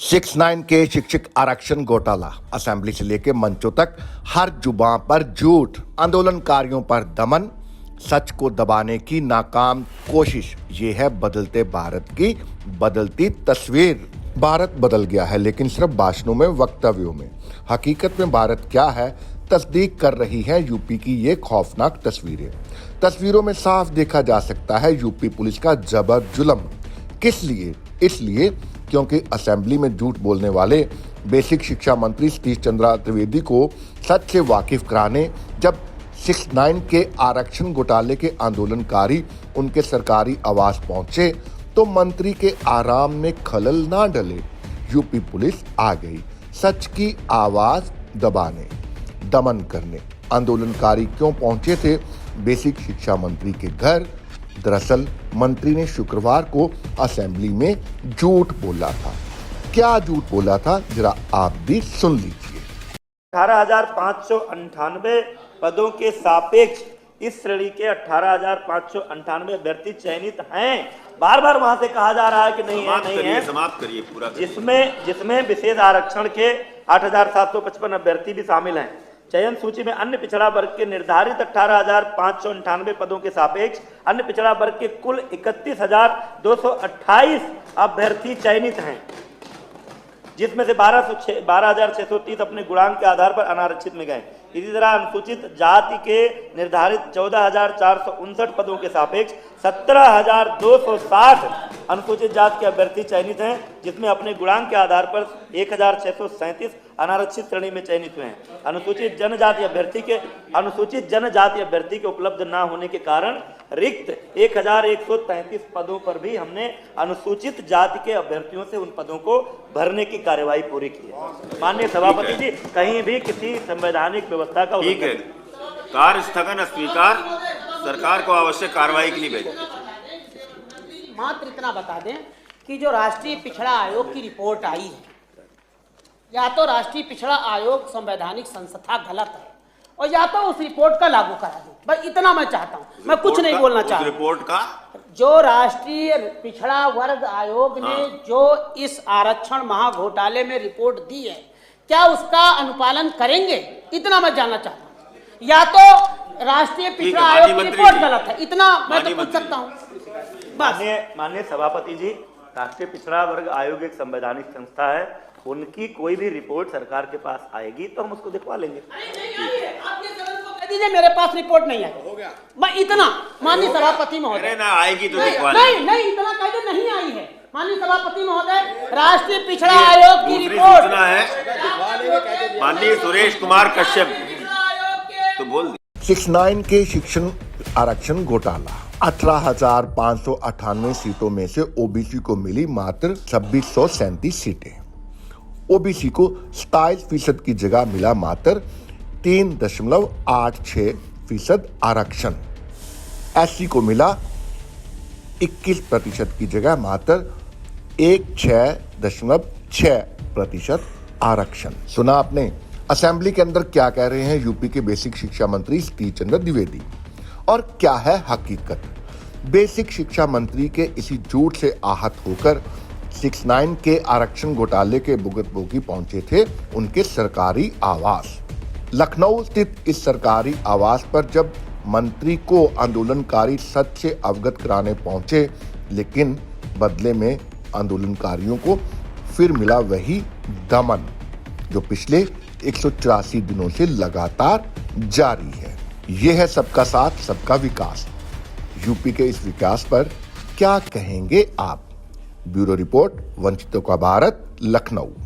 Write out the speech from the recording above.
6-9 के शिक्षक आरक्षण घोटाला असेंबली से लेकर मंचों तक हर जुबान पर झूठ, आंदोलनकारियों पर दमन, सच को दबाने की नाकाम कोशिश। ये है बदलते भारत की बदलती तस्वीर। भारत बदल गया है, लेकिन सिर्फ भाषणों में, वक्तव्यों में। हकीकत में भारत क्या है, तस्दीक कर रही है यूपी की ये खौफनाक तस्वीरें। तस्वीरों में साफ देखा जा सकता है यूपी पुलिस का जबर जुल्म। किस लिए? इसलिए क्योंकि असेंबली में झूठ बोलने वाले बेसिक शिक्षा मंत्री सतीश चंद्र द्विवेदी को सच से वाकिफ कराने जब 6-9 के आरक्षण घोटाले के आंदोलनकारी उनके सरकारी आवास पहुंचे तो मंत्री के आराम में खलल ना डले। यूपी पुलिस आ गई सच की आवाज दबाने, दमन करने। आंदोलनकारी क्यों पहुंचे थे बेसिक शिक्षा मंत्री के घर? दरअसल मंत्री ने शुक्रवार को असेंबली में झूठ बोला था। क्या झूठ बोला था, जरा आप भी सुन लीजिए। 18,598 पदों के सापेक्ष इस श्रेणी के 18,598 अभ्यर्थी चयनित हैं। बार बार वहां से कहा जा रहा है कि नहीं है, नहीं है। समाप्त करिए पूरा। जिसमें विशेष आरक्षण के 8,755 अभ्यर्थी भी शामिल हैं। चयन सूची में अन्य पिछड़ा वर्ग के निर्धारित 18,598 पदों के सापेक्ष अन्य पिछड़ा वर्ग के कुल 31,228 अभ्यर्थी चयनित हैं, जिसमें से 12,630 अपने गुणांक के आधार पर अनारक्षित में गए। इसी तरह अनुसूचित जाति के निर्धारित 14,459 पदों के सापेक्ष 17,260 अनुसूचित जाति के अभ्यर्थी चयनित हैं, जिसमें अपने गुणांक के आधार पर 1,637 अनारक्षित श्रेणी में चयनित हुए हैं। अनुसूचित जनजाति अभ्यर्थी के उपलब्ध न होने के कारण रिक्त 1,133 पदों पर भी हमने अनुसूचित जाति के अभ्यर्थियों से उन पदों को भरने की कार्यवाही पूरी की है। माननीय सभापति जी, कहीं भी किसी संवैधानिक व्यवस्था का ठीक है, कार्य स्थगन अस्वीकार, सरकार को आवश्यक कार्रवाई के लिए भेजें। मात्र इतना बता दें कि जो राष्ट्रीय पिछड़ा आयोग की रिपोर्ट आई है, या तो राष्ट्रीय पिछड़ा आयोग संवैधानिक संस्था गलत है और या तो उस रिपोर्ट का लागू करा दे। बस इतना मैं चाहता हूं, मैं कुछ नहीं बोलना चाहता। रिपोर्ट का जो राष्ट्रीय पिछड़ा वर्ग आयोग ने जो इस आरक्षण महाघोटाले में रिपोर्ट दी है, क्या उसका अनुपालन करेंगे, इतना मैं जानना चाहता हूं। या तो राष्ट्रीय पिछड़ा आयोग की रिपोर्ट गलत है, इतना मैं तो पूछ सकता हूं। माननीय सभापति जी, राष्ट्रीय पिछड़ा वर्ग आयोग एक संवैधानिक संस्था है। उनकी कोई भी रिपोर्ट सरकार के पास आएगी तो हम उसको दिखवा लेंगे। दीजिए, मेरे पास रिपोर्ट नहीं है। मैं इतना माननीय सभापति महोदय, ना आएगी तो दिखवा लेंगे। नहीं, इतना कह दे, नहीं आई है। माननीय सभापति महोदय, राष्ट्रीय पिछड़ा आयोग की रिपोर्ट है। माननीय सुरेश कुमार कश्यप तो बोल 6-9 के शिक्षण आरक्षण घोटाला। 18,598 सीटों में से ओबीसी को मिली मात्र 2637 सीटें। ओबीसी को 27% की जगह मिला मात्र 3.86% आरक्षण। एससी को मिला 21% की जगह मात्र 16.6% आरक्षण। सुना आपने? असेंबली के अंदर क्या कह रहे हैं यूपी के बेसिक शिक्षा मंत्री सतीश चंद्र द्विवेदी, और क्या है हकीकत? बेसिक शिक्षा मंत्री के इसी झूठ से आहत होकर 6-9 के आरक्षण घोटाले के भुगतभोगी पहुंचे थे उनके सरकारी आवास। लखनऊ स्थित इस सरकारी आवास पर जब मंत्री को आंदोलनकारी सच से अवगत कराने पहुंचे, लेकिन बदले में आंदोलनकारियों को फिर मिला वही दमन जो पिछले 184 दिनों से लगातार जारी है। यह है सबका साथ, सबका विकास। यूपी के इस विकास पर क्या कहेंगे आप? ब्यूरो रिपोर्ट, वंचितों का भारत, लखनऊ।